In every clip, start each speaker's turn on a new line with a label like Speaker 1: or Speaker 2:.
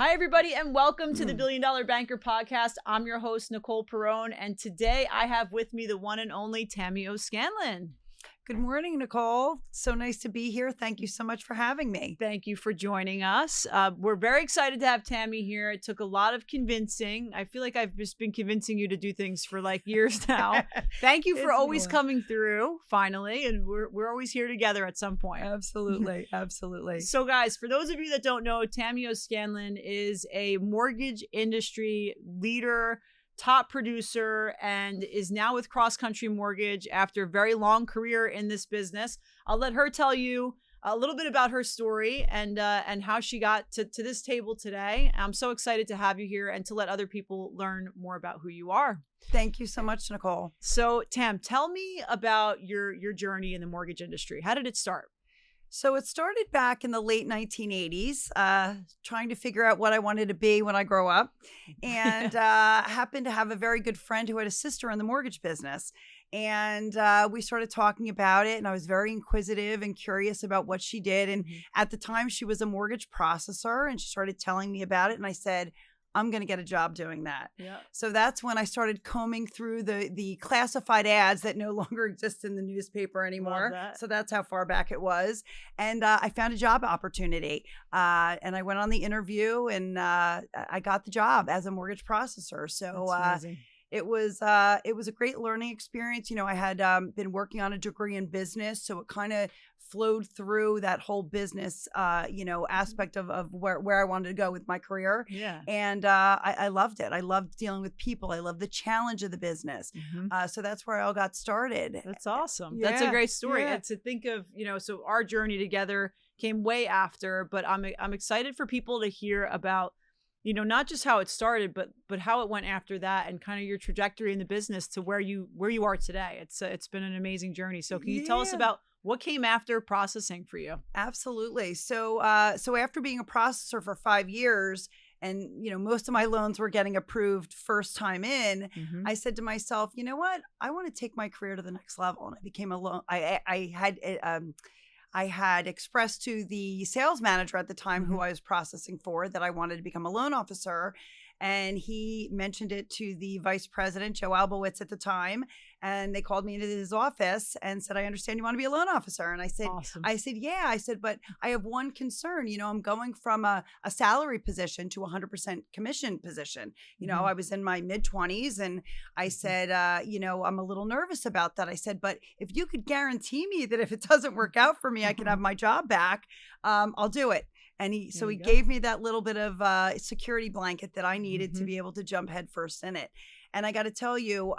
Speaker 1: Hi, everybody, and welcome to the Billion Dollar Banker podcast. I'm your host, Nicole Perrone, and today I have with me the one and only Tammy O'Scanlon.
Speaker 2: Good morning, Nicole. So nice to be here. Thank you so much for having me.
Speaker 1: Thank you for joining us. We're very excited to have Tammy here. It took a lot of convincing. I feel like I've just been convincing you to do things for like years now. Thank you for always coming through, finally, and we're always here together at some point.
Speaker 2: Absolutely, absolutely.
Speaker 1: So, guys, for those of you that don't know, Tammy O'Scanlon is a mortgage industry leader, top producer, and is now with Cross Country Mortgage after a very long career in this business. I'll let her tell you a little bit about her story and how she got to this table today. I'm so excited to have you here and to let other people learn more about who you are.
Speaker 2: Thank you so much, Nicole.
Speaker 1: So, Tam, tell me about your journey in the mortgage industry. How did it start?
Speaker 2: So it started back in the late 1980s, trying to figure out what I wanted to be when I grow up, and happened to have a very good friend who had a sister in the mortgage business. And we started talking about it, and I was very inquisitive and curious about what she did. And at the time, she was a mortgage processor, and she started telling me about it. And I said, I'm going to get a job doing that.
Speaker 1: Yeah.
Speaker 2: So that's when I started combing through the classified ads that no longer exist in the newspaper anymore. So that's how far back it was. And I found a job opportunity. And I went on the interview, and I got the job as a mortgage processor. So it was a great learning experience. You know, I had been working on a degree in business, so it kind of flowed through that whole business, aspect of where I wanted to go with my career.
Speaker 1: Yeah.
Speaker 2: And I loved it. I loved dealing with people. I loved the challenge of the business. So that's where I all got started.
Speaker 1: That's awesome.
Speaker 2: Yeah.
Speaker 1: That's a great story.
Speaker 2: Yeah.
Speaker 1: And to think of, so our journey together came way after, but I'm excited for people to hear about, not just how it started, but how it went after that, and kind of your trajectory in the business to where you are today. It's been an amazing journey. So can you tell us about what came after processing for you?
Speaker 2: Absolutely. So after being a processor for 5 years, and most of my loans were getting approved first time in, I said to myself, you know what? I want to take my career to the next level. And I became a loan. I had expressed to the sales manager at the time who I was processing for that I wanted to become a loan officer. And he mentioned it to the vice president, Joe Albowitz, at the time. And they called me into his office and said, I understand you want to be a loan officer. And I said,
Speaker 1: awesome.
Speaker 2: Yeah. I said, but I have one concern. I'm going from a salary position to a 100% commission position. I was in my mid-20s, and I said, I'm a little nervous about that. I said, but if you could guarantee me that if it doesn't work out for me, I can have my job back, I'll do it. And he gave me that little bit of security blanket that I needed to be able to jump headfirst in it. And I got to tell you,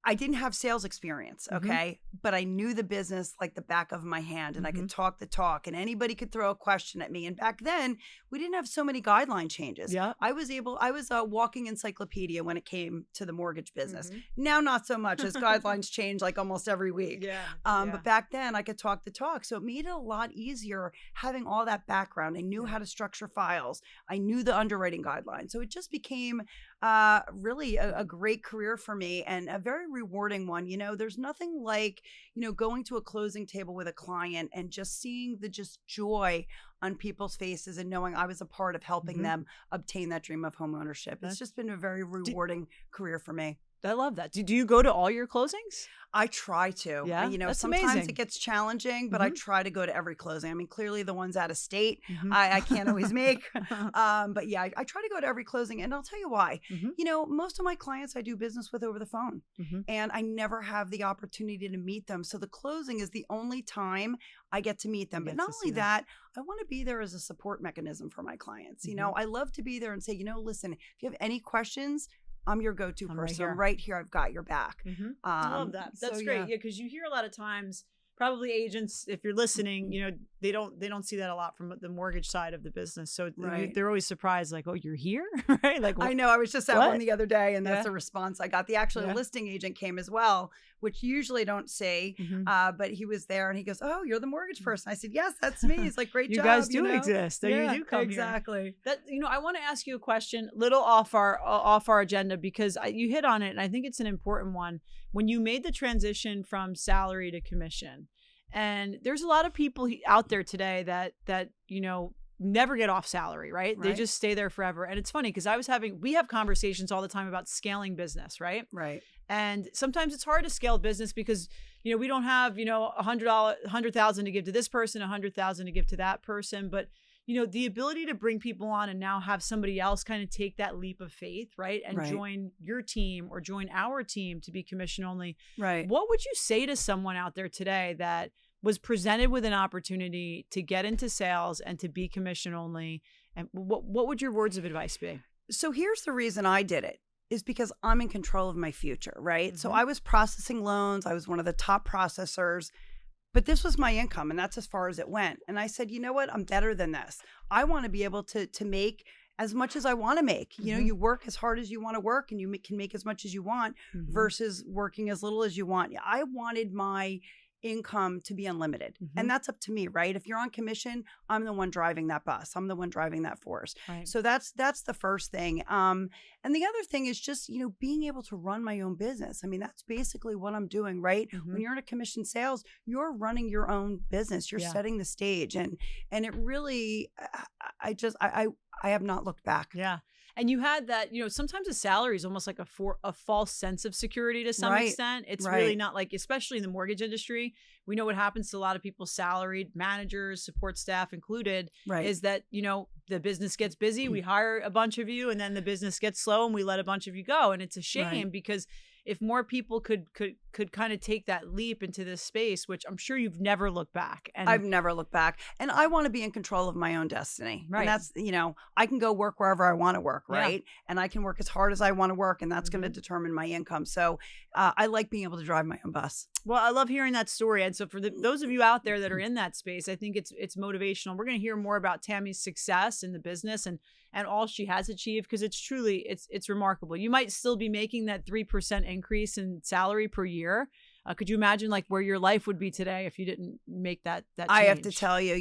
Speaker 2: I didn't have sales experience, okay? But I knew the business like the back of my hand, and I could talk the talk, and anybody could throw a question at me. And back then, we didn't have so many guideline changes.
Speaker 1: Yeah.
Speaker 2: I was a walking encyclopedia when it came to the mortgage business. Now, not so much, as guidelines change like almost every week. But back then, I could talk the talk. So it made it a lot easier having all that background. I knew how to structure files. I knew the underwriting guidelines. So it just became really a great career for me, and a very rewarding one. There's nothing like, going to a closing table with a client and just seeing the joy on people's faces, and knowing I was a part of helping them obtain that dream of home ownership. It's just been a very rewarding career for me.
Speaker 1: I love that. Do you go to all your closings?
Speaker 2: I try to.
Speaker 1: Yeah, that's
Speaker 2: sometimes
Speaker 1: amazing.
Speaker 2: It gets challenging, but I try to go to every closing. I mean, clearly the ones out of state, I can't always make. But yeah, I try to go to every closing, and I'll tell you why. Most of my clients I do business with over the phone, and I never have the opportunity to meet them. So the closing is the only time I get to meet them. But not only that, I want to be there as a support mechanism for my clients. I love to be there and say, listen, if you have any questions, I'm your go-to person. I'm right here. I've got your back.
Speaker 1: I love that. That's great. Yeah, because you hear a lot of times, probably agents, if you're listening, they don't see that a lot from the mortgage side of the business. So they're always surprised, like, oh, you're here, right? Like,
Speaker 2: I know. I was just at one the other day, and that's the response I got. The actual listing agent came as well, which you usually don't see. But he was there, and he goes, "Oh, you're the mortgage person." I said, "Yes, that's me." He's like, "Great job."
Speaker 1: You guys do exist. You do come
Speaker 2: exactly.
Speaker 1: Here. That I want to ask you a question, little off our agenda, because you hit on it, and I think it's an important one. When you made the transition from salary to commission, and there's a lot of people out there today that never get off salary, right? They just stay there forever. And it's funny because we have conversations all the time about scaling business, right?
Speaker 2: Right.
Speaker 1: And sometimes it's hard to scale business because, we don't have, $100,000 to give to this person, $100,000 to give to that person. But, the ability to bring people on and now have somebody else kind of take that leap of faith, right? And join your team or join our team to be commission only.
Speaker 2: Right.
Speaker 1: What would you say to someone out there today that was presented with an opportunity to get into sales and to be commission only? And what would your words of advice be?
Speaker 2: So here's the reason I did it, is because I'm in control of my future, right? So I was processing loans. I was one of the top processors, but this was my income and that's as far as it went. And I said, you know what? I'm better than this. I want to be able to make as much as I want to make. You work as hard as you want to work and you can make as much as you want versus working as little as you want. I wanted my income to be unlimited. And that's up to me, right? If you're on commission, I'm the one driving that bus. I'm the one driving that force.
Speaker 1: Right.
Speaker 2: So that's the first thing. And the other thing is just, being able to run my own business. I mean, that's basically what I'm doing, right? When you're in a commission sales, you're running your own business. You're setting the stage. And it really, I have not looked back.
Speaker 1: Yeah. And you had that, sometimes a salary is almost like a false sense of security to some extent. It's really not like, especially in the mortgage industry, we know what happens to a lot of people, salaried managers, support staff included, is that, the business gets busy, we hire a bunch of you, and then the business gets slow and we let a bunch of you go. And it's a shame because if more people could kind of take that leap into this space, which I'm sure you've never looked back. And
Speaker 2: I've never looked back. And I want to be in control of my own destiny. Right. And that's, I can go work wherever I want to work, right? And I can work as hard as I want to work, and that's going to determine my income. So I like being able to drive my own bus.
Speaker 1: Well, I love hearing that story. And so for those of you out there that are in that space, I think it's motivational. We're going to hear more about Tammy's success in the business and all she has achieved, because it's truly, it's remarkable. You might still be making that 3% increase in salary per year. Could you imagine like where your life would be today if you didn't make that change?
Speaker 2: I have to tell you,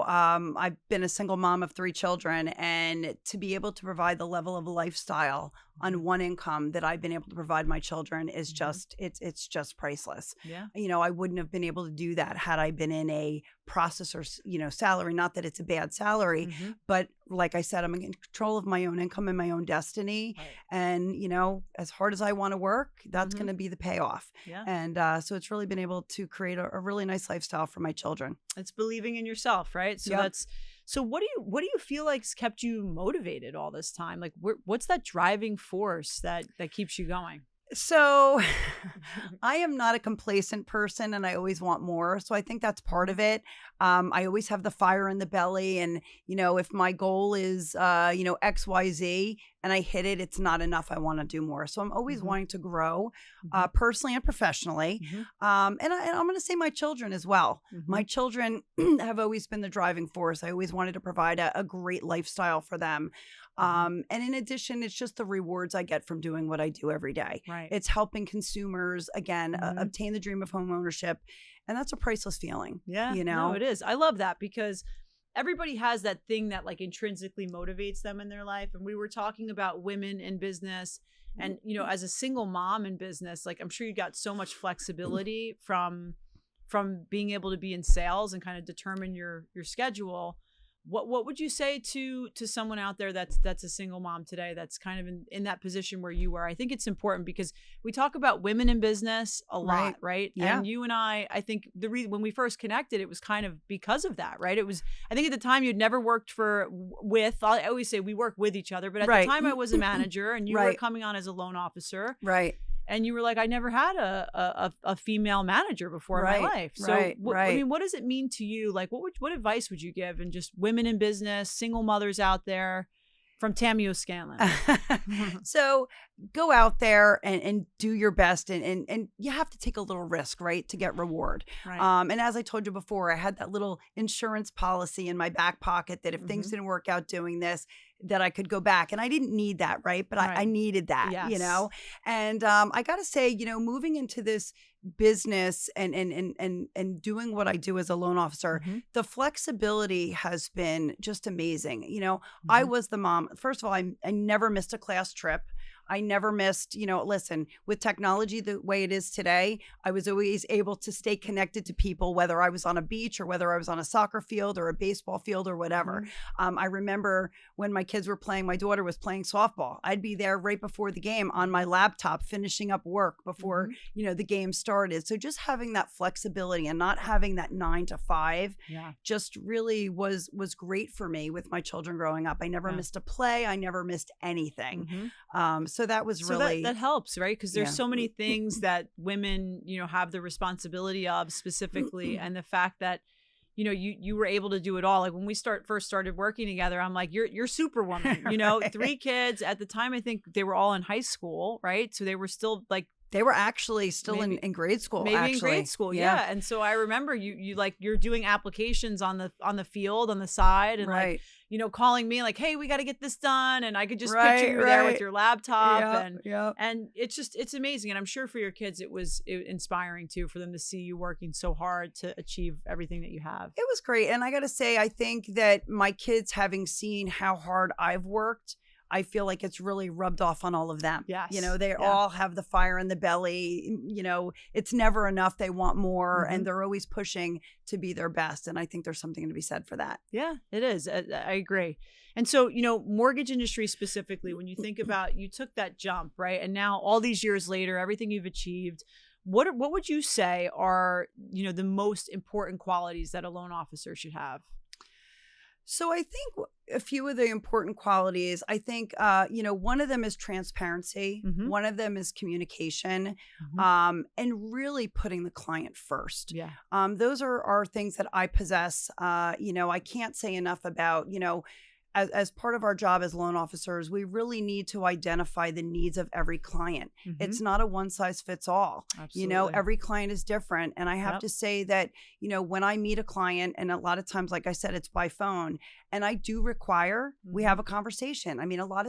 Speaker 2: I've been a single mom of 3 children, and to be able to provide the level of lifestyle on one income that I've been able to provide my children is just, it's just priceless.
Speaker 1: Yeah.
Speaker 2: I wouldn't have been able to do that had I been in a processor's, salary. Not that it's a bad salary, but like I said, I'm in control of my own income and my own destiny.
Speaker 1: Right.
Speaker 2: And, as hard as I want to work, that's going to be the payoff.
Speaker 1: Yeah.
Speaker 2: And so it's really been able to create a really nice lifestyle for my children.
Speaker 1: It's believing in yourself, right? So So what do you feel like's kept you motivated all this time? Like what's that driving force that keeps you going?
Speaker 2: So I am not a complacent person, and I always want more. So I think that's part of it. I always have the fire in the belly, and, if my goal is, X, Y, Z, and I hit it, it's not enough. I want to do more. So I'm always wanting to grow, personally and professionally. And I'm going to say my children as well. My children have always been the driving force. I always wanted to provide a great lifestyle for them. And in addition, it's just the rewards I get from doing what I do every day.
Speaker 1: Right.
Speaker 2: It's helping consumers, again, obtain the dream of home ownership. And that's a priceless feeling.
Speaker 1: Yeah, no, it is. I love that because everybody has that thing that like intrinsically motivates them in their life. And we were talking about women in business and, as a single mom in business, like I'm sure you got so much flexibility from being able to be in sales and kind of determine your schedule. What would you say to someone out there that's a single mom today that's kind of in that position where you were? I think it's important because we talk about women in business a lot, right?
Speaker 2: Yeah.
Speaker 1: And you and I think the reason when we first connected, it was kind of because of that, right? It was, I think at the time you'd never worked with, I always say we work with each other, but at the time I was a manager and you were coming on as a loan officer.
Speaker 2: Right.
Speaker 1: And you were like, I never had a female manager before in my life. So, I mean, what does it mean to you? Like, what advice would you give? And just women in business, single mothers out there, from Tammy O'Scanlon.
Speaker 2: So go out there and do your best. And you have to take a little risk, right, to get reward.
Speaker 1: Right.
Speaker 2: And as I told you before, I had that little insurance policy in my back pocket that if things didn't work out doing this, that I could go back. And I didn't need that, right? But I needed that, And I got to say, moving into this business and doing what I do as a loan officer, the flexibility has been just amazing. I was the mom. First of all, I never missed a class trip. I never missed, listen, with technology the way it is today, I was always able to stay connected to people, whether I was on a beach or whether I was on a soccer field or a baseball field or whatever. I remember when my kids were playing, my daughter was playing softball. I'd be there right before the game on my laptop, finishing up work before, the game started. So just having that flexibility and not having that 9 to 5 just really was great for me with my children growing up. I never missed a play. I never missed anything. So that was really...
Speaker 1: that helps, right? Because there's so many things that women, have the responsibility of specifically. And the fact that, you were able to do it all. Like when we first started working together, I'm like, you're superwoman, 3 kids at the time. I think they were all in high school, right? So they were still like,
Speaker 2: they were actually still in grade school.
Speaker 1: Maybe in grade school, yeah. And so I remember you're doing applications on the field on the side, and like calling me like, hey, we got to get this done, and I could just picture you there with your laptop, and it's amazing. And I'm sure for your kids it was inspiring too, for them to see you working so hard to achieve everything that you have.
Speaker 2: It was great, and I got to say, I think that my kids, having seen how hard I've worked, I feel like it's really rubbed off on all of them.
Speaker 1: Yes.
Speaker 2: They all have the fire in the belly. It's never enough. They want more, and they're always pushing to be their best. And I think there's something to be said for that.
Speaker 1: Yeah, it is. I agree. And so, mortgage industry specifically, when you think about, you took that jump, right? And now all these years later, everything you've achieved, what would you say are, the most important qualities that a loan officer should have?
Speaker 2: So I think a few of the important qualities, I think, one of them is transparency. One of them is communication, and really putting the client first.
Speaker 1: Yeah.
Speaker 2: Those are things that I possess. I can't say enough about, as part of our job as loan officers, we really need to identify the needs of every client. It's not a one size fits all.
Speaker 1: Absolutely.
Speaker 2: Every client is different. And I have to say that, when I meet a client, and a lot of times, like I said, it's by phone, and I do require we have a conversation. I mean, a lot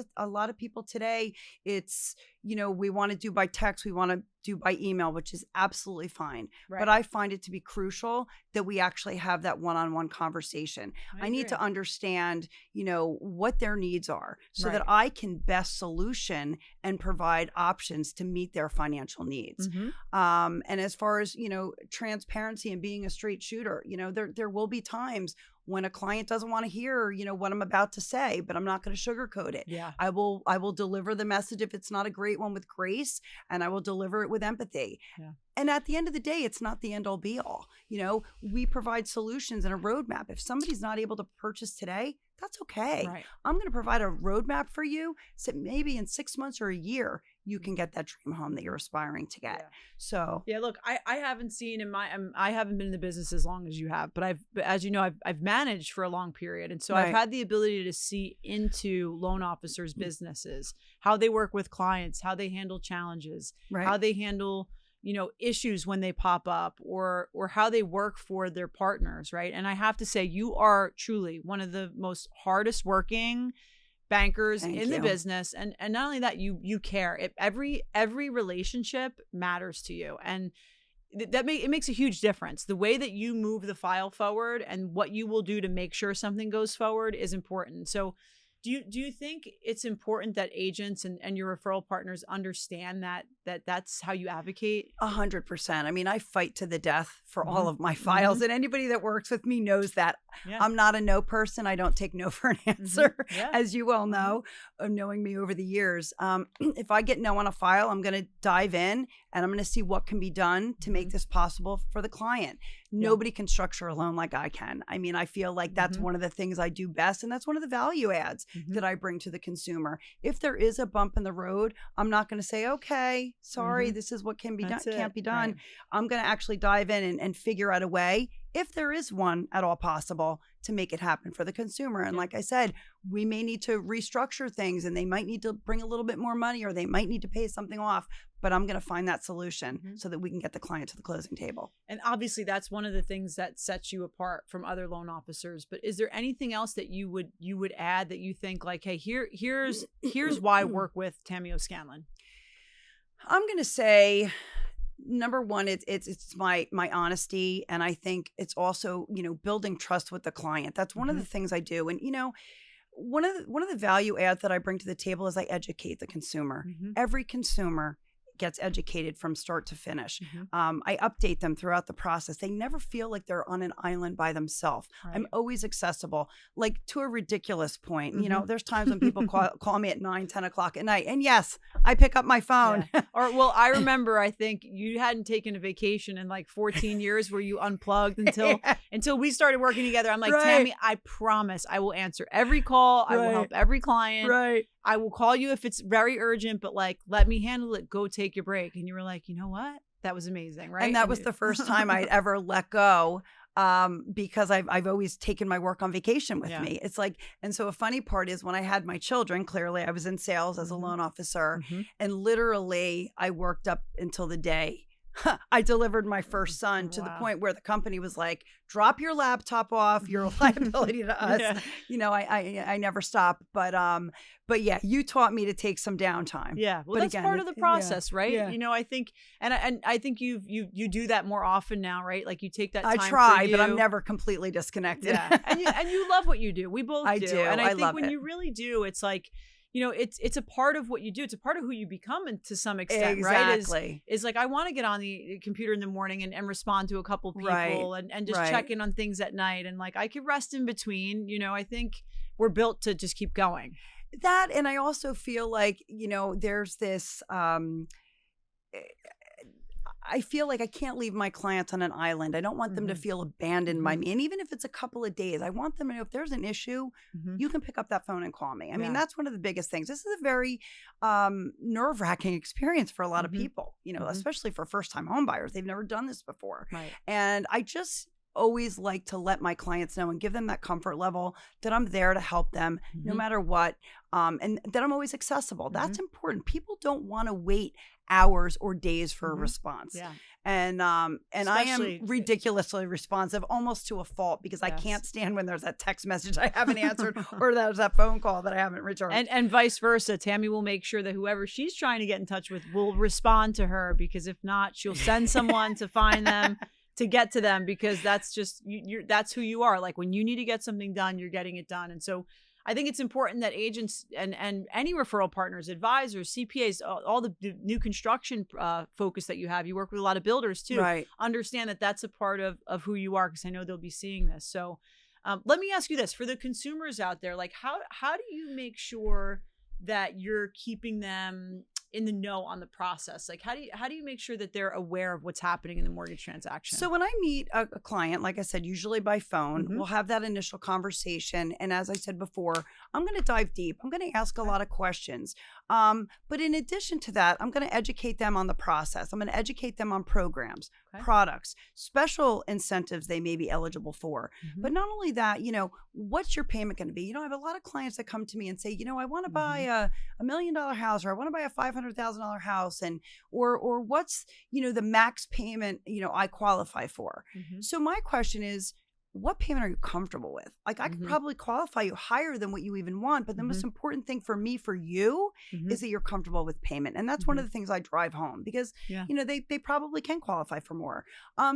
Speaker 2: of people today, it's, we want to do by text, we want to do by email, which is absolutely fine. Right. But I find it to be crucial that we actually have that one-on-one conversation. I need to understand, what their needs are, so that I can best solution and provide options to meet their financial needs. And as far as, transparency and being a straight shooter, there will be times when a client doesn't want to hear, what I'm about to say, but I'm not going to sugarcoat it.
Speaker 1: Yeah.
Speaker 2: I will deliver the message, if it's not a great one, with grace, and I will deliver it with empathy. Yeah. And at the end of the day, it's not the end all be all. We provide solutions and a roadmap. If somebody's not able to purchase today, that's okay.
Speaker 1: Right.
Speaker 2: I'm going to provide a roadmap for you, so maybe in 6 months or a year, you can get that dream home that you're aspiring to get.
Speaker 1: Yeah.
Speaker 2: So
Speaker 1: yeah, look, I haven't seen I haven't been in the business as long as you have, but as you know, I've managed for a long period. And so I've had the ability to see into loan officers' businesses, how they work with clients, how they handle challenges, how they handle, issues when they pop up, or how they work for their partners. Right. And I have to say, you are truly one of the most hardest working bankers in the business. And not only that, you care. Every relationship matters to you. And it makes a huge difference. The way that you move the file forward and what you will do to make sure something goes forward is important. So do you think it's important that agents and your referral partners understand that's how you advocate?
Speaker 2: 100%. I mean, I fight to the death for all of my files, and anybody that works with me knows that. I'm not a no person. I don't take no for an answer, as you well know, knowing me over the years. If I get no on a file, I'm going to dive in and I'm going to see what can be done to make this possible for the client. Nobody can structure a loan like I can. I mean, I feel like that's one of the things I do best, and that's one of the value adds that I bring to the consumer. If there is a bump in the road, I'm not going to say, okay, sorry, this is what can be done, can't be done. Right. I'm going to actually dive in and figure out a way, if there is one at all possible, to make it happen for the consumer. And like I said, we may need to restructure things, and they might need to bring a little bit more money, or they might need to pay something off, but I'm going to find that solution so that we can get the client to the closing table. And
Speaker 1: obviously that's one of the things that sets you apart from other loan officers. But is there anything else that you would add that you think like, hey, here's why I work with Tammy O'Scanlon?
Speaker 2: I'm going to say, number one, it's my honesty. And I think it's also, building trust with the client. That's one of the things I do. And, one of the value adds that I bring to the table is I educate the consumer. Every consumer gets educated from start to finish. I update them throughout the process. They never feel like they're on an island by themselves. Right. I'm always accessible, like to a ridiculous point. You know, there's times when people call me at 9, 10 o'clock at night. And yes, I pick up my phone.
Speaker 1: Yeah. Well, I remember, I think you hadn't taken a vacation in like 14 years where you unplugged until we started working together. I'm like, Tammy, I promise I will answer every call. I will help every client.
Speaker 2: Right.
Speaker 1: I will call you if it's very urgent, but like, let me handle it. Go take your break. And you were like, you know what? That was amazing, right?
Speaker 2: And that was the first time I'd ever let go, because I've always taken my work on vacation with me. It's like, and so a funny part is when I had my children, clearly I was in sales as a loan officer, and literally I worked up until the day I delivered my first son, to the point where the company was like, drop your laptop off, you're a liability to us. You know, I never stop. But yeah, you taught me to take some downtime.
Speaker 1: Yeah. Well,
Speaker 2: but
Speaker 1: that's
Speaker 2: again,
Speaker 1: part of the process, right?
Speaker 2: Yeah.
Speaker 1: You know, I think, and I think you do that more often now, right? Like you take that time.
Speaker 2: I try,
Speaker 1: for you.
Speaker 2: But I'm never completely disconnected.
Speaker 1: Yeah. and you love what you do. We both do. And I think
Speaker 2: love
Speaker 1: when
Speaker 2: it.
Speaker 1: you really do, it's like, you know, it's a part of what you do. It's a part of who you become, and to some extent,
Speaker 2: exactly.
Speaker 1: right? Is like, I want to get on the computer in the morning and respond to a couple people and just check in on things at night. And like, I could rest in between. You know, I think we're built to just keep going.
Speaker 2: That, and I also feel like, you know, there's this, I feel like I can't leave my clients on an island. I don't want them to feel abandoned by me. And even if it's a couple of days, I want them to know if there's an issue, you can pick up that phone and call me. I mean, that's one of the biggest things. This is a very nerve-wracking experience for a lot of people, you know, especially for first-time home buyers. They've never done this before.
Speaker 1: Right.
Speaker 2: And I just always like to let my clients know and give them that comfort level that I'm there to help them no matter what, and that I'm always accessible. That's important. People don't want to wait hours or days for a response.
Speaker 1: Yeah.
Speaker 2: And I am ridiculously responsive, almost to a fault, because I can't stand when there's that text message I haven't answered or there's that phone call that I haven't returned.
Speaker 1: And vice versa. Tammy will make sure that whoever she's trying to get in touch with will respond to her, because if not, she'll send someone to find them, to get to them, because that's just, that's who you are. Like when you need to get something done, you're getting it done. And so I think it's important that agents and any referral partners, advisors, CPAs, all the new construction focus that you have, you work with a lot of builders too, understand that that's a part of who you are, because I know they'll be seeing this. So let me ask you this, for the consumers out there, like how do you make sure that you're keeping them in the know on the process? Like how do you make sure that they're aware of what's happening in the mortgage transaction?
Speaker 2: So when I meet a client, like I said, usually by phone, we'll have that initial conversation. And as I said before, I'm going to dive deep. I'm going to ask a lot of questions. But in addition to that, I'm going to educate them on the process. I'm going to educate them on programs, products, special incentives they may be eligible for. But not only that, you know, what's your payment going to be? You know, I have a lot of clients that come to me and say, you know, I want to buy $1 million house, or I want to buy a $500,000 house, and or what's, you know, the max payment, you know, I qualify for. So my question is, what payment are you comfortable with? Like I could probably qualify you higher than what you even want, but the most important thing for me, for you, is that you're comfortable with payment. And that's one of the things I drive home, because, you know, they probably can qualify for more.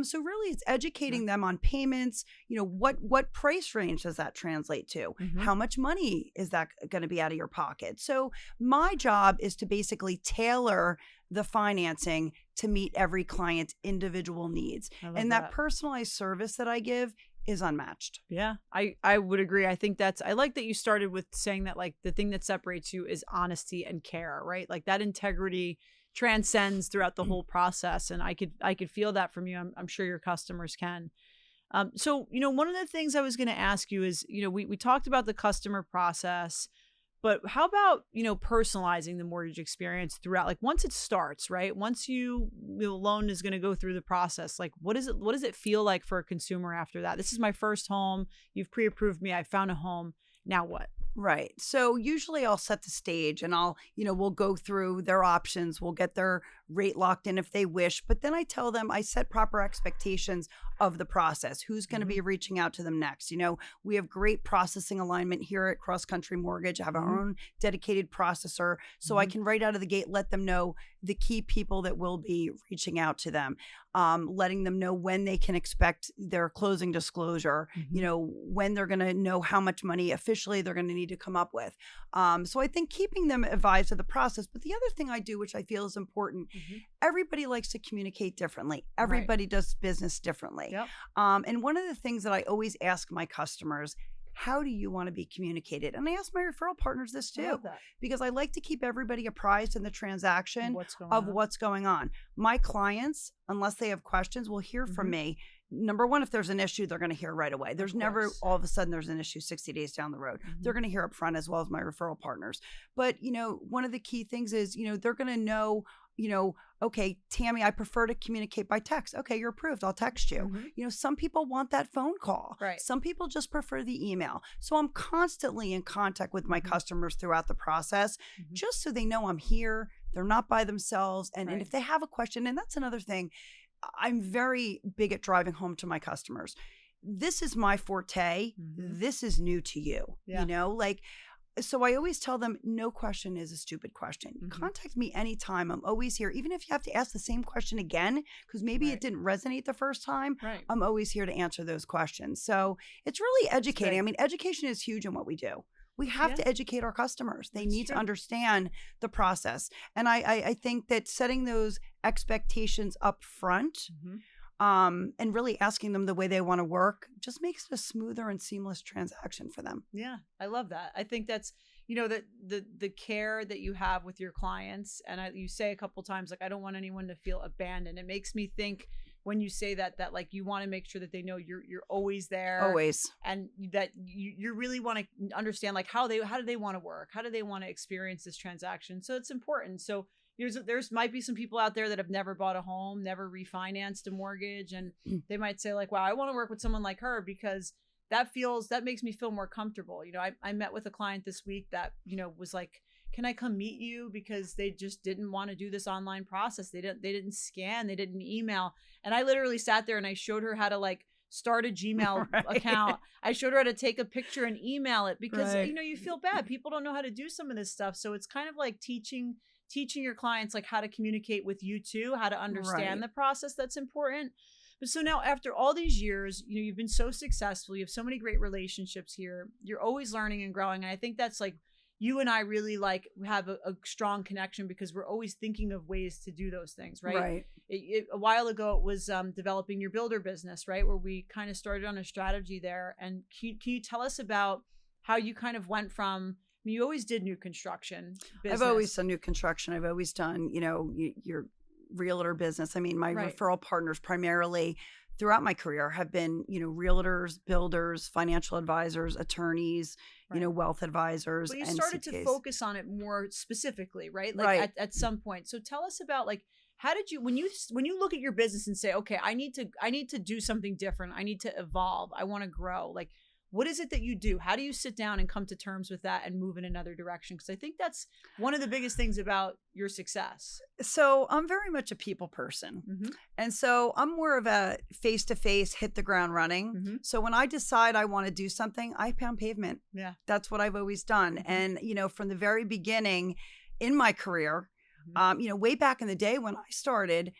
Speaker 2: So really it's educating them on payments. You know, what price range does that translate to? How much money is that going to be out of your pocket? So my job is to basically tailor the financing to meet every client's individual needs. And that personalized service that I give is unmatched.
Speaker 1: Yeah, I would agree. I think I like that you started with saying that, like, the thing that separates you is honesty and care, right? Like that integrity transcends throughout the whole process. And I could feel that from you. I'm sure your customers can. So, you know, one of the things I was going to ask you is, you know, we talked about the customer process, but how about, you know, personalizing the mortgage experience throughout, like once it starts, right? Once the loan is going to go through the process, like what does it feel like for a consumer after that? This is my first home. You've pre-approved me. I found a home. Now what?
Speaker 2: Right. So usually I'll set the stage and we'll go through their options. We'll get their rate locked in if they wish. But then I tell them, I set proper expectations of the process. Who's going to be reaching out to them next? You know, we have great processing alignment here at Cross Country Mortgage. I have our own dedicated processor. So I can right out of the gate let them know the key people that will be reaching out to them, letting them know when they can expect their closing disclosure, you know, when they're going to know how much money officially they're going to need to come up with. So I think keeping them advised of the process. But the other thing I do, which I feel is important, everybody likes to communicate differently. Everybody does business differently.
Speaker 1: Yep.
Speaker 2: And one of the things that I always ask my customers, how do you want to be communicated? And I ask my referral partners this too, because I like to keep everybody apprised in the transaction of what's going on. My clients, unless they have questions, will hear from me. Number one, if there's an issue, they're going to hear right away. There's never all of a sudden there's an issue 60 days down the road. They're going to hear up front, as well as my referral partners. But, you know, one of the key things is, you know, they're going to know, you know, okay, Tammy, I prefer to communicate by text. Okay, you're approved. I'll text you. You know, some people want that phone call. Some people just prefer the email. So I'm constantly in contact with my customers throughout the process, just so they know I'm here. They're not by themselves. And if they have a question, and that's another thing, I'm very big at driving home to my customers. This is my forte. This is new to you. You know, like, so I always tell them, no question is a stupid question. Contact me anytime. I'm always here. Even if you have to ask the same question again, because maybe it didn't resonate the first time, I'm always here to answer those questions. So it's really educating. I mean, education is huge in what we do. We have to educate our customers. They need to understand the process. And I think that setting those expectations up front and really asking them the way they want to work just makes it a smoother and seamless transaction for them.
Speaker 1: Yeah, I love that. I think that's, you know, the care that you have with your clients. And you say a couple times, like, I don't want anyone to feel abandoned. It makes me think, when you say that like you want to make sure that they know you're always there, and that you really want to understand, like, how do they want to work, how do they want to experience this transaction. So it's important. So there's might be some people out there that have never bought a home, never refinanced a mortgage, and they might say, like, wow, I want to work with someone like her, because that makes me feel more comfortable. You know, I met with a client this week that, you know, was like, can I come meet you? Because they just didn't want to do this online process. They didn't scan, they didn't email. And I literally sat there and I showed her how to, like, start a Gmail account. I showed her how to take a picture and email it, because, you know, you feel bad. People don't know how to do some of this stuff. So it's kind of like teaching your clients, like, how to communicate with you too, how to understand the process. That's important. But so now, after all these years, you know, you've been so successful. You have so many great relationships here. You're always learning and growing. And I think that's, like, you and I really, like, have a strong connection, because we're always thinking of ways to do those things, right? A while ago, it was developing your builder business, right? Where we kind of started on a strategy there. And can you tell us about how you kind of went from, I mean, you always did new construction business.
Speaker 2: I've always done new construction. I've always done, you know, your realtor business. I mean, my referral partners primarily throughout my career have been, you know, realtors, builders, financial advisors, attorneys, you know, wealth advisors.
Speaker 1: But you started to focus on it more specifically, right? Like at some point. So tell us about, like, how did you, when you look at your business and say, okay, I need to do something different. I need to evolve. I want to grow. Like, what is it that you do? How do you sit down and come to terms with that and move in another direction? Because I think that's one of the biggest things about your success.
Speaker 2: So I'm very much a people person. And so I'm more of a face-to-face, hit the ground running. So when I decide I want to do something, I pound pavement. Yeah. That's what I've always done. And, you know, from the very beginning in my career, you know, way back in the day when I started,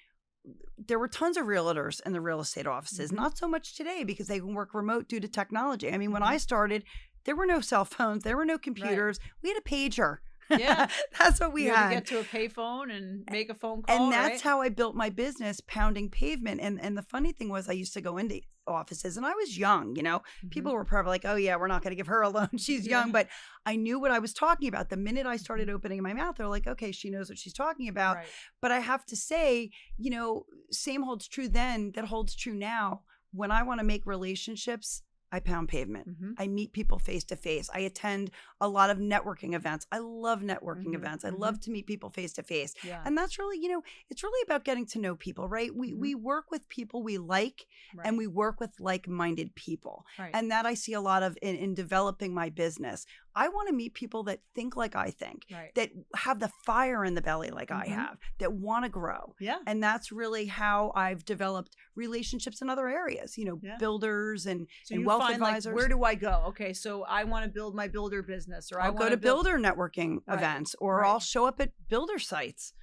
Speaker 2: there were tons of realtors in the real estate offices. Not so much today, because they can work remote due to technology. I mean, when I started, there were no cell phones, there were no computers. We had a pager. Yeah. That's what we had.
Speaker 1: To get to a payphone and make a phone call.
Speaker 2: And that's how I built my business, pounding pavement. And the funny thing was, I used to go into offices, and I was young, you know, people were probably like, oh yeah, we're not going to give her a loan, she's young. But I knew what I was talking about. The minute I started opening my mouth, they're like, okay, she knows what she's talking about. But I have to say, you know, same holds true then that holds true now. When I want to make relationships, I pound pavement. I meet people face to face. I attend a lot of networking events. I love networking events. I love to meet people face to face. And that's really, you know, it's really about getting to know people, right? We work with people we like, and we work with like-minded people. And that I see a lot of in developing my business. I want to meet people that think like I think, that have the fire in the belly like I have, that want to grow.
Speaker 1: Yeah.
Speaker 2: And that's really how I've developed relationships in other areas, you know, builders and wealth advisors.
Speaker 1: Like, where do I go? Okay, so I want to build my builder business, or
Speaker 2: I'll go to builder networking events, or I'll show up at builder sites.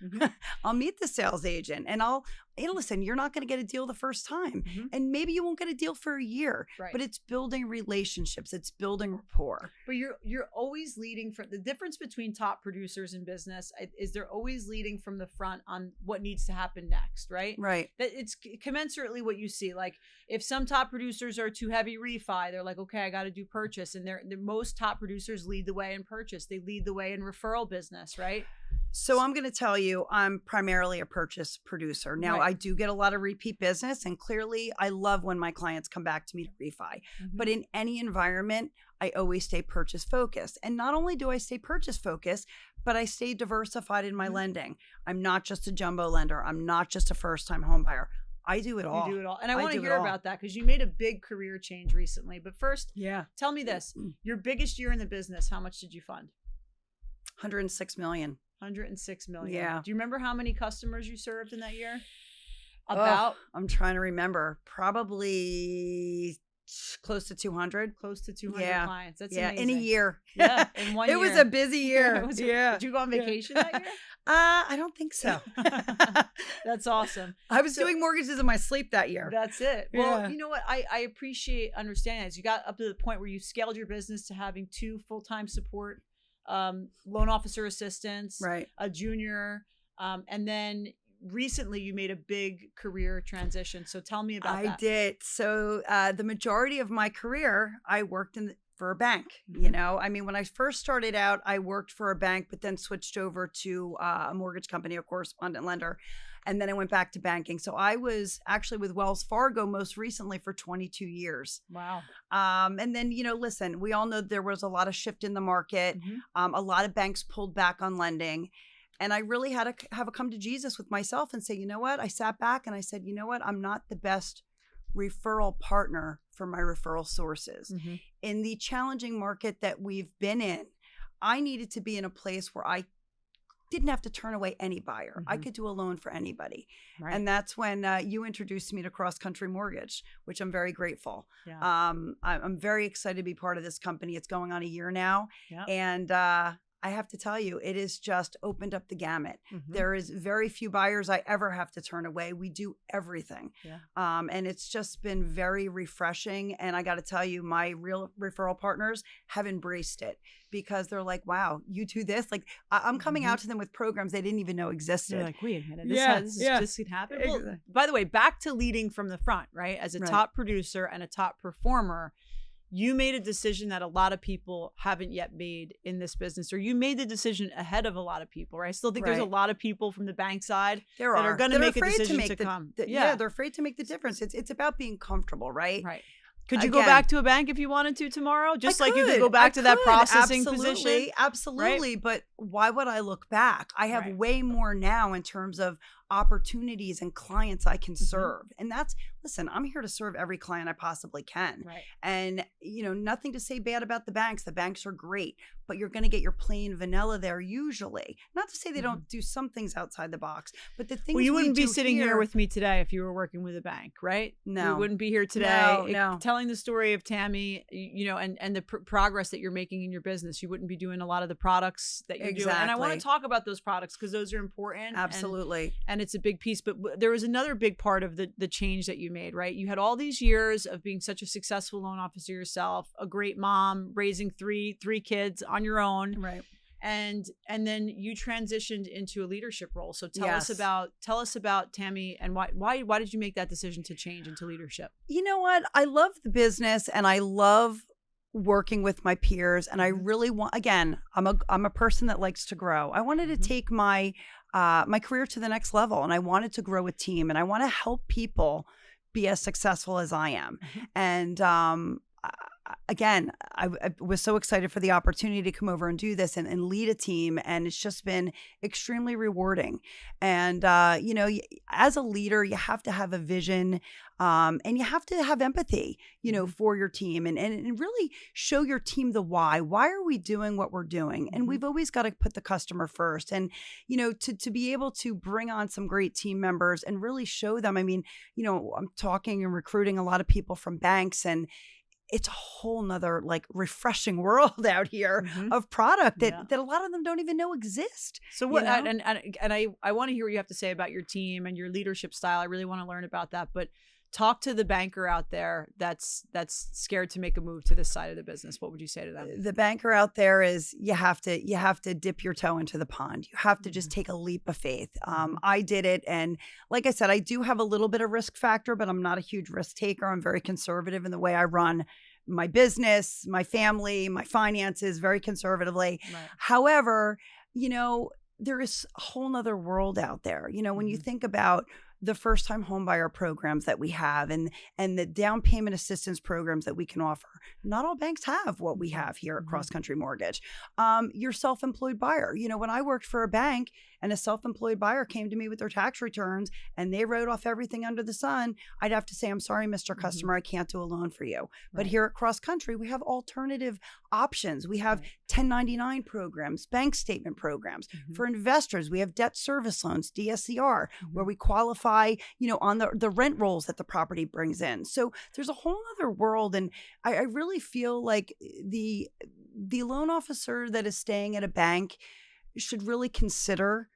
Speaker 2: I'll meet the sales agent, and listen, you're not going to get a deal the first time, and maybe you won't get a deal for a year, but it's building relationships, it's building rapport.
Speaker 1: But you're always leading from the difference between top producers in business is they're always leading from the front on what needs to happen next, right?
Speaker 2: Right.
Speaker 1: That it's commensurately what you see. Like if some top producers are too heavy refi, they're like, okay, I got to do purchase, and the most top producers lead the way in purchase. They lead the way in referral business, right?
Speaker 2: So I'm going to tell you, I'm primarily a purchase producer. Now, I do get a lot of repeat business, and clearly I love when my clients come back to me to refi. But in any environment, I always stay purchase focused. And not only do I stay purchase focused, but I stay diversified in my lending. I'm not just a jumbo lender. I'm not just a first-time home buyer. I do it all.
Speaker 1: You do it all. And I want to hear about that because you made a big career change recently. But first, tell me this. Your biggest year in the business, how much did you fund?
Speaker 2: $106 million.
Speaker 1: 106 million.
Speaker 2: Yeah.
Speaker 1: Do you remember how many customers you served in that year?
Speaker 2: I'm trying to remember. Probably close to 200.
Speaker 1: Close to 200 clients. That's amazing.
Speaker 2: In a year.
Speaker 1: Yeah, in 1 year.
Speaker 2: It was a busy year.
Speaker 1: Did you go on vacation that year?
Speaker 2: I don't think so.
Speaker 1: That's awesome.
Speaker 2: I was doing mortgages in my sleep that year.
Speaker 1: That's it. Well, you know what? I appreciate understanding this. You got up to the point where you scaled your business to having 2 full-time support loan officer assistants, a junior, and then recently you made a big career transition. So tell me about that.
Speaker 2: I did. So the majority of my career, I worked for a bank. You know, I mean, when I first started out, I worked for a bank, but then switched over to a mortgage company, a correspondent lender. And then I went back to banking. So I was actually with Wells Fargo most recently for 22 years.
Speaker 1: Wow.
Speaker 2: And then, you know, listen, we all know there was a lot of shift in the market. A lot of banks pulled back on lending. And I really had to have a come to Jesus with myself and say, you know what? I sat back and I said, you know what? I'm not the best referral partner for my referral sources. In the challenging market that we've been in, I needed to be in a place where I didn't have to turn away any buyer. I could do a loan for anybody. And that's when you introduced me to Cross Country Mortgage, which I'm very grateful. I'm very excited to be part of this company. It's going on a year now. And I have to tell you, it has just opened up the gamut. There is very few buyers I ever have to turn away. We do everything. And it's just been very refreshing. And I got to tell you, my real referral partners have embraced it because they're like, wow, you do this? Like I'm coming out to them with programs they didn't even know existed.
Speaker 1: They're like, wait a minute, this could happen. Well, by the way, back to leading from the front, right? As a top producer and a top performer, you made a decision that a lot of people haven't yet made in this business, or you made the decision ahead of a lot of people, right? I still think there's a lot of people from the bank side that are going to make a decision to come.
Speaker 2: They're afraid to make the difference. It's about being comfortable, right?
Speaker 1: Could you go back to a bank if you wanted to tomorrow? Just like you could go back to that processing position?
Speaker 2: Absolutely. But why would I look back? I have way more now in terms of opportunities and clients I can serve. And listen, I'm here to serve every client I possibly can. And, you know, nothing to say bad about the banks. The banks are great, but you're going to get your plain vanilla there usually. Not to say they don't do some things outside the box, but the things
Speaker 1: you wouldn't be sitting here with me today if you were working with a bank, right?
Speaker 2: No.
Speaker 1: You wouldn't be here today
Speaker 2: no.
Speaker 1: telling the story of Tammy, you know, and the progress that you're making in your business. You wouldn't be doing a lot of the products that you're doing. And I want to talk about those products because those are important.
Speaker 2: Absolutely.
Speaker 1: And it's a big piece. But there was another big part of the change that you made, right? You had all these years of being such a successful loan officer yourself, a great mom, raising three kids on your own. And then you transitioned into a leadership role. So tell us about Tammy and why did you make that decision to change into leadership?
Speaker 2: You know what? I love the business and I love working with my peers, and I really want, again, I'm a person that likes to grow. I wanted to take my career to the next level, and I wanted to grow a team, and I want to help people be as successful as I am. And again, I was so excited for the opportunity to come over and do this and lead a team. And it's just been extremely rewarding. And, as a leader, you have to have a vision, and you have to have empathy, for your team and really show your team the why. Why are we doing what we're doing? And we've always got to put the customer first. And, to be able to bring on some great team members and really show them. I mean, I'm talking and recruiting a lot of people from banks, and it's a whole nother refreshing world out here of product that a lot of them don't even know exist.
Speaker 1: So what, and I want to hear what you have to say about your team and your leadership style. I really want to learn about that, but talk to the banker out there that's scared to make a move to this side of the business. What would you say to them?
Speaker 2: The banker out there is you have to dip your toe into the pond. You have to just take a leap of faith. I did it. And like I said, I do have a little bit of risk factor, but I'm not a huge risk taker. I'm very conservative in the way I run my business, my family, my finances, very conservatively. Right. However, there is a whole nother world out there. When you think about the first-time homebuyer programs that we have and the down payment assistance programs that we can offer. Not all banks have what we have here at Cross Country Mortgage. Your self-employed buyer. When I worked for a bank and a self-employed buyer came to me with their tax returns and they wrote off everything under the sun, I'd have to say, I'm sorry, Mr. Customer, I can't do a loan for you. Right. But here at Cross Country, we have alternative options. We have 1099 programs, bank statement programs. For investors, we have debt service loans, DSCR, where we qualify on the rent rolls that the property brings in. So there's a whole other world. And I really feel like the loan officer that is staying at a bank should really consider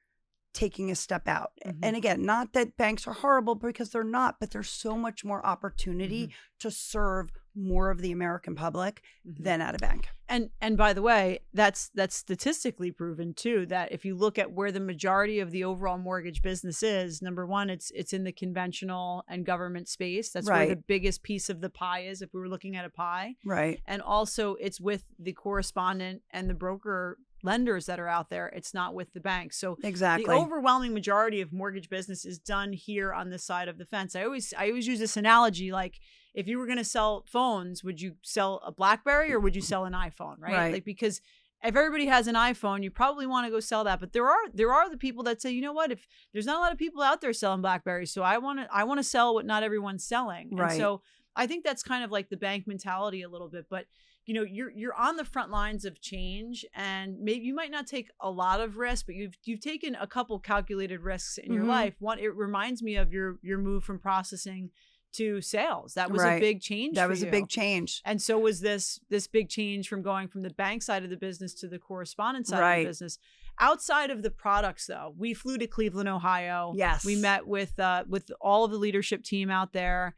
Speaker 2: taking a step out. And again, not that banks are horrible, because they're not, but there's so much more opportunity to serve more of the American public than at a bank.
Speaker 1: And by the way, that's statistically proven too, that if you look at where the majority of the overall mortgage business is, number one, it's in the conventional and government space. That's where the biggest piece of the pie is, if we were looking at a pie.
Speaker 2: Right.
Speaker 1: And also it's with the correspondent and the broker lenders that are out there. It's not with the banks. So
Speaker 2: exactly,
Speaker 1: the overwhelming majority of mortgage business is done here on this side of the fence. I always use this analogy, like if you were going to sell phones, would you sell a BlackBerry or would you sell an iPhone, right? Like, because if everybody has an iPhone, you probably want to go sell that. But there are the people that say, you know what, if there's not a lot of people out there selling BlackBerries, so I want to sell what not everyone's selling.
Speaker 2: Right.
Speaker 1: And so I think that's kind of like the bank mentality a little bit, but you're on the front lines of change, and maybe you might not take a lot of risk, but you've taken a couple calculated risks in your life. One, it reminds me of your move from processing to sales. That was a big change.
Speaker 2: That was a big change.
Speaker 1: And so was this big change from going from the bank side of the business to the correspondent side of the business. Outside of the products, though, we flew to Cleveland, Ohio.
Speaker 2: Yes.
Speaker 1: We met with all of the leadership team out there.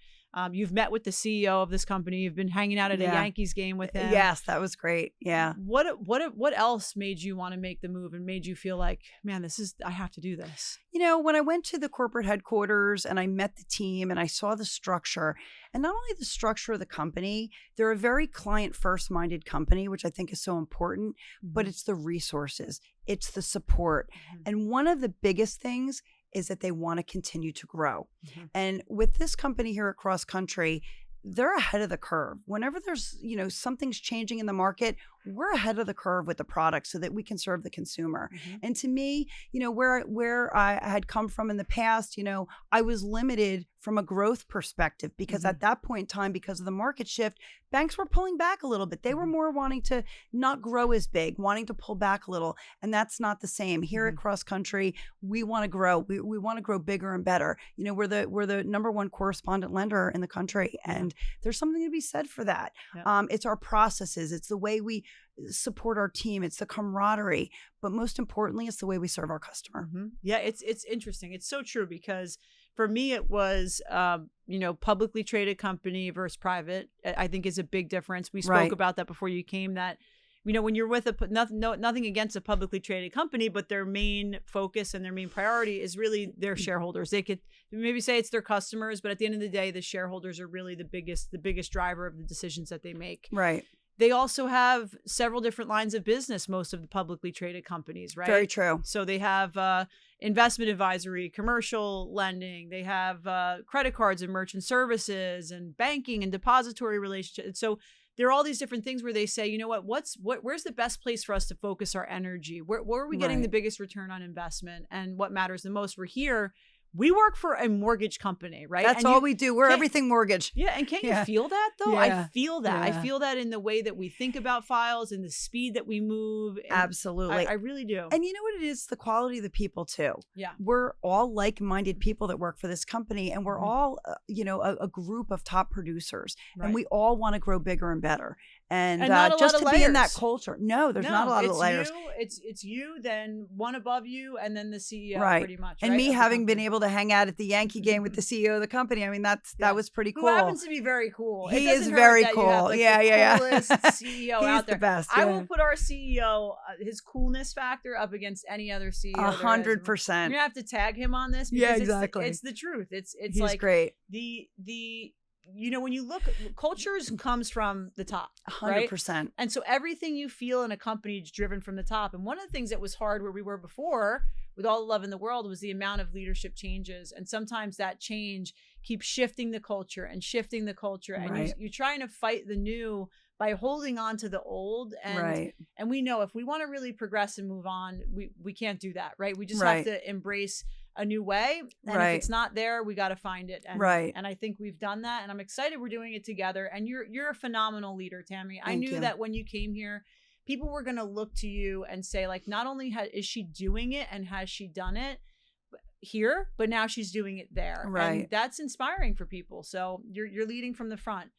Speaker 1: You've met with the CEO of this company. You've been hanging out at a Yankees game with him.
Speaker 2: Yes, that was great. Yeah.
Speaker 1: What else made you want to make the move and made you feel like, man, I have to do this?
Speaker 2: When I went to the corporate headquarters and I met the team and I saw the structure, and not only the structure of the company, they're a very client first minded company, which I think is so important, but it's the resources, it's the support. And one of the biggest things is that they want to continue to grow. And with this company here at Cross Country, they're ahead of the curve. Whenever there's, something's changing in the market, we're ahead of the curve with the product so that we can serve the consumer. And to me, where I had come from in the past, I was limited from a growth perspective because at that point in time, because of the market shift, banks were pulling back a little bit. They were more wanting to not grow as big, wanting to pull back a little. And that's not the same. Here at Cross Country, we want to grow. We want to grow bigger and better. We're the number one correspondent lender in the country. And there's something to be said for that. It's our processes. It's the way we support our team. It's the camaraderie. But most importantly, it's the way we serve our customer.
Speaker 1: Yeah, it's interesting. It's so true because for me, it was, publicly traded company versus private, I think is a big difference. We spoke about that before you came, that, when you're with nothing against a publicly traded company, but their main focus and their main priority is really their shareholders. They could maybe say it's their customers, but at the end of the day, the shareholders are really the biggest driver of the decisions that they make.
Speaker 2: Right.
Speaker 1: They also have several different lines of business, most of the publicly traded companies, right?
Speaker 2: Very true.
Speaker 1: So they have investment advisory, commercial lending. They have credit cards and merchant services and banking and depository relationships. So there are all these different things where they say, you know what, where's the best place for us to focus our energy? Where are we getting the biggest return on investment, and what matters the most? We're here. We work for a mortgage company, right?
Speaker 2: That's all we do. We're everything mortgage.
Speaker 1: Yeah. And can't you feel that though?
Speaker 2: Yeah.
Speaker 1: I feel that. I feel that in the way that we think about files and the speed that we move.
Speaker 2: Absolutely.
Speaker 1: I really do.
Speaker 2: And you know what it is? The quality of the people too.
Speaker 1: Yeah.
Speaker 2: We're all like-minded people that work for this company, and we're all, a group of top producers, and we all want to grow bigger and better. And just to be in that culture. No, there's not a lot of layers.
Speaker 1: It's you, then one above you, and then the CEO, pretty much.
Speaker 2: And me having been able to hang out at the Yankee game with the CEO of the company, I mean, that was pretty cool.
Speaker 1: Who happens to be very cool.
Speaker 2: He is very cool.
Speaker 1: The coolest CEO out there.
Speaker 2: The best.
Speaker 1: I will put our CEO, his coolness factor, up against any other CEO.
Speaker 2: 100%.
Speaker 1: You're gonna have to tag him on this. Because
Speaker 2: exactly.
Speaker 1: It's the truth. It's
Speaker 2: He's
Speaker 1: like
Speaker 2: great.
Speaker 1: When you look, cultures comes from the top,
Speaker 2: 100%.
Speaker 1: Right? And so everything you feel in a company is driven from the top. And one of the things that was hard where we were before, with all the love in the world, was the amount of leadership changes. And sometimes that change keeps shifting the culture and shifting the culture. And you're trying to fight the new by holding on to the old. And we know if we want to really progress and move on, we can't do that, right? We just have to embrace a new way, and if it's not there, we got to find it. And, and I think we've done that, and I'm excited we're doing it together. And you're a phenomenal leader, Tammy. I knew that when you came here, people were going to look to you and say, like, not only is she doing it and has she done it here, but now she's doing it there, and that's inspiring for people. So you're leading from the front.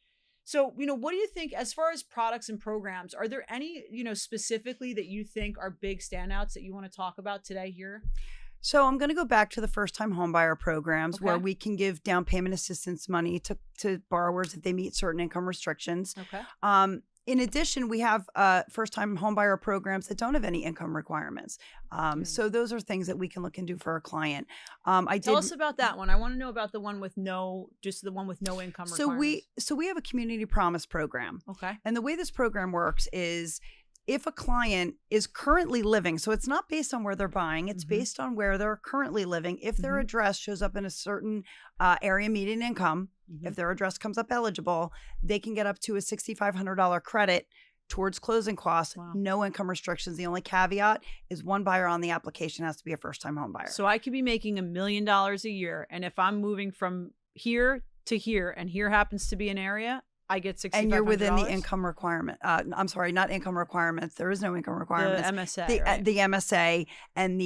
Speaker 1: So, what do you think as far as products and programs? Are there any, specifically that you think are big standouts that you want to talk about today here?
Speaker 2: So I'm going to go back to the first-time homebuyer programs where we can give down payment assistance money to borrowers if they meet certain income restrictions.
Speaker 1: Okay.
Speaker 2: In addition, we have first-time homebuyer programs that don't have any income requirements. So those are things that we can look into for our client.
Speaker 1: Tell us about that one. I want to know about the one with no income requirements.
Speaker 2: So we have a community promise program.
Speaker 1: Okay.
Speaker 2: And the way this program works is, if a client is currently living, so it's not based on where they're buying, it's based on where they're currently living. If their address shows up in a certain area median income, if their address comes up eligible, they can get up to a $6,500 credit towards closing costs. Wow. No income restrictions. The only caveat is one buyer on the application has to be a first-time home buyer.
Speaker 1: So I could be making $1 million a year, and if I'm moving from here to here, and here happens to be an area, I get $6,500.
Speaker 2: And you're within the income requirement. I'm sorry, not income requirements. There is no income requirements.
Speaker 1: The MSA,
Speaker 2: the MSA, and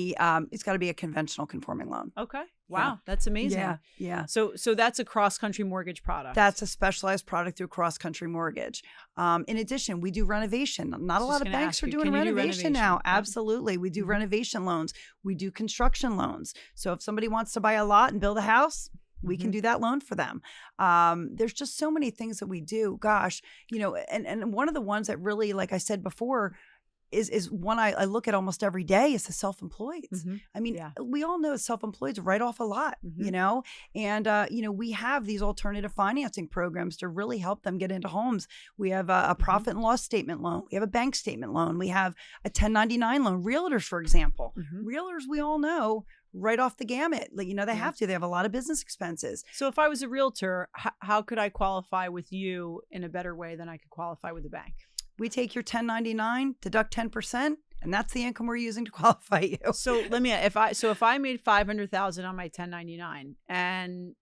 Speaker 2: it's got to be a conventional conforming loan.
Speaker 1: Okay. Wow, that's amazing.
Speaker 2: Yeah.
Speaker 1: So that's a cross-country mortgage product.
Speaker 2: That's a specialized product through cross-country mortgage. In addition, we do renovation. Not a lot of banks are doing renovation now. Absolutely. We do renovation loans. We do construction loans. So if somebody wants to buy a lot and build a house, we can do that loan for them. There's just so many things that we do. Gosh, and one of the ones that really, like I said before, is one I look at almost every day is the self-employeds. I mean, we all know self-employeds write off a lot, and, we have these alternative financing programs to really help them get into homes. We have a profit and loss statement loan. We have a bank statement loan. We have a 1099 loan. Realtors, for example. Realtors, we all know, right off the gamut. Like, they have to. They have a lot of business expenses.
Speaker 1: So if I was a realtor, how could I qualify with you in a better way than I could qualify with a bank?
Speaker 2: We take your 1099, deduct 10%, and that's the income we're using to qualify you.
Speaker 1: So if I made $500,000 on my 1099, and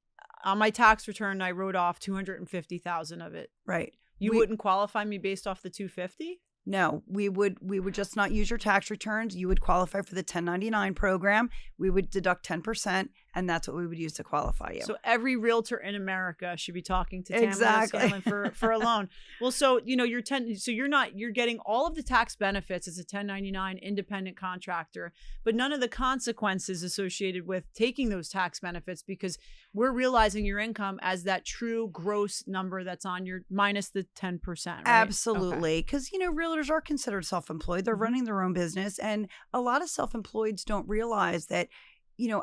Speaker 1: on my tax return I wrote off $250,000 of it,
Speaker 2: right?
Speaker 1: You wouldn't qualify me based off the $250,000?
Speaker 2: No, we would just not use your tax returns. You would qualify for the 1099 program. We would deduct 10%, and that's what we would use to qualify you.
Speaker 1: So every realtor in America should be talking to Tammy O'Scanlon for a loan. Well, so you're getting all of the tax benefits as a 1099 independent contractor, but none of the consequences associated with taking those tax benefits, because we're realizing your income as that true gross number that's on your minus the 10%. Right?
Speaker 2: Absolutely, because realtors are considered self-employed. They're running their own business, and a lot of self-employeds don't realize that,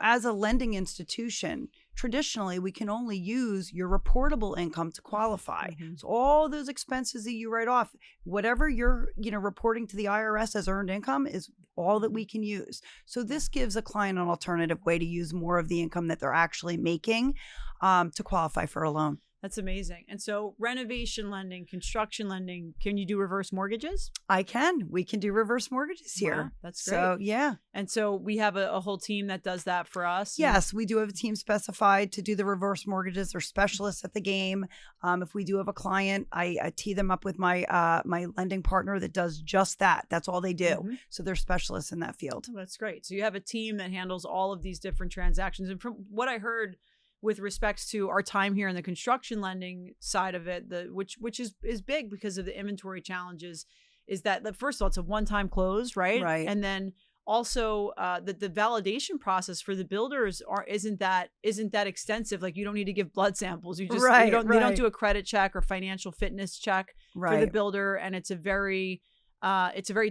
Speaker 2: as a lending institution, traditionally we can only use your reportable income to qualify. So all those expenses that you write off, whatever you're reporting to the IRS as earned income, is all that we can use. So this gives a client an alternative way to use more of the income that they're actually making to qualify for a loan.
Speaker 1: That's amazing. And so renovation lending, construction lending, can you do reverse mortgages?
Speaker 2: I can. We can do reverse mortgages here.
Speaker 1: Wow, that's great.
Speaker 2: So, yeah.
Speaker 1: And so we have a whole team that does that for us.
Speaker 2: Yes, we do have a team specified to do the reverse mortgages. They're specialists at the game. If we do have a client, I tee them up with my my lending partner that does just that. That's all they do. So they're specialists in that field.
Speaker 1: Oh, that's great. So you have a team that handles all of these different transactions. And from what I heard, with respects to our time here in the construction lending side of it, which is big because of the inventory challenges, is that first of all, it's a one-time close, right?
Speaker 2: Right.
Speaker 1: And then also the validation process for the builders isn't that extensive. Like, you don't need to give blood samples. You just they don't do a credit check or financial fitness check for the builder, and it's a very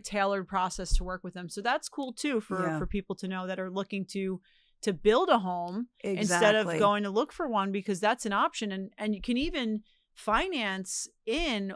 Speaker 1: tailored process to work with them. So that's cool too for people to know that are looking to build a home instead of going to look for one, because that's an option. And you can even finance in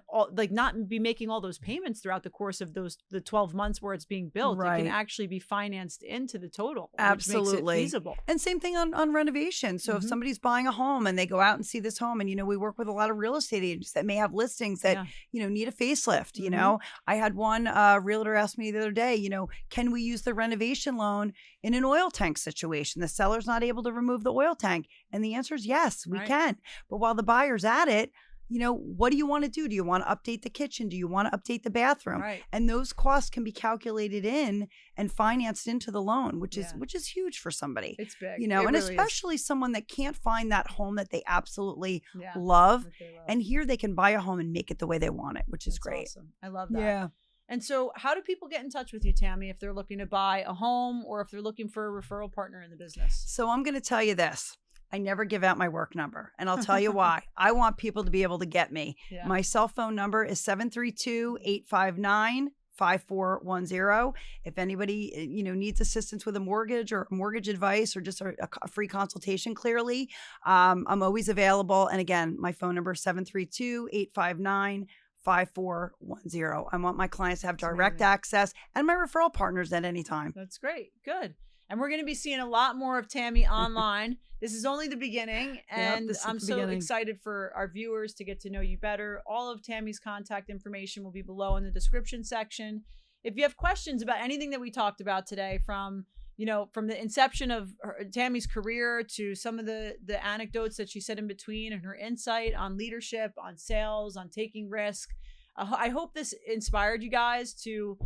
Speaker 1: not be making all those payments throughout the course of the 12 months where it's being built. It can actually be financed into the total.
Speaker 2: Absolutely.
Speaker 1: Which makes it feasible.
Speaker 2: And same thing on renovation. So if somebody's buying a home and they go out and see this home, and, we work with a lot of real estate agents that may have listings that, need a facelift. I had one realtor ask me the other day, can we use the renovation loan in an oil tank situation? The seller's not able to remove the oil tank. And the answer is yes, we can. But while the buyer's at it, what do you want to do? Do you want to update the kitchen? Do you want to update the bathroom?
Speaker 1: Right.
Speaker 2: And those costs can be calculated in and financed into the loan, which is huge for somebody.
Speaker 1: It's big.
Speaker 2: And
Speaker 1: really
Speaker 2: especially someone that can't find that home that they absolutely love. And here they can buy a home and make it the way they want it, which is great.
Speaker 1: Awesome. I love that.
Speaker 2: Yeah.
Speaker 1: And so how do people get in touch with you, Tammy, if they're looking to buy a home or if they're looking for a referral partner in the business?
Speaker 2: So I'm going to tell you this. I never give out my work number, and I'll tell you why. I want people to be able to get me. Yeah. My cell phone number is 732-859-5410. If anybody, needs assistance with a mortgage or mortgage advice or just a free consultation, clearly, I'm always available. And again, my phone number is 732-859-5410. I want my clients to have direct access and my referral partners at any time.
Speaker 1: That's great. Good. And we're going to be seeing a lot more of Tammy online. This is only the beginning, and I'm so excited for our viewers to get to know you better. All of Tammy's contact information will be below in the description section. If you have questions about anything that we talked about today, from the inception of Tammy's career to some of the anecdotes that she said in between, and her insight on leadership, on sales, on taking risk, I hope this inspired you guys to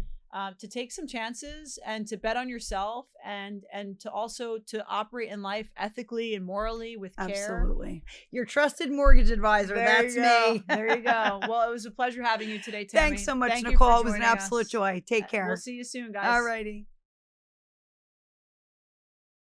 Speaker 1: take some chances and to bet on yourself, and to also to operate in life ethically and morally with care.
Speaker 2: Absolutely. Your trusted mortgage advisor. That's me.
Speaker 1: There you go. Well, it was a pleasure having you today, Tammy.
Speaker 2: Thanks so much, Nicole. It was an absolute joy. Take care.
Speaker 1: We'll see you soon, guys.
Speaker 2: All righty.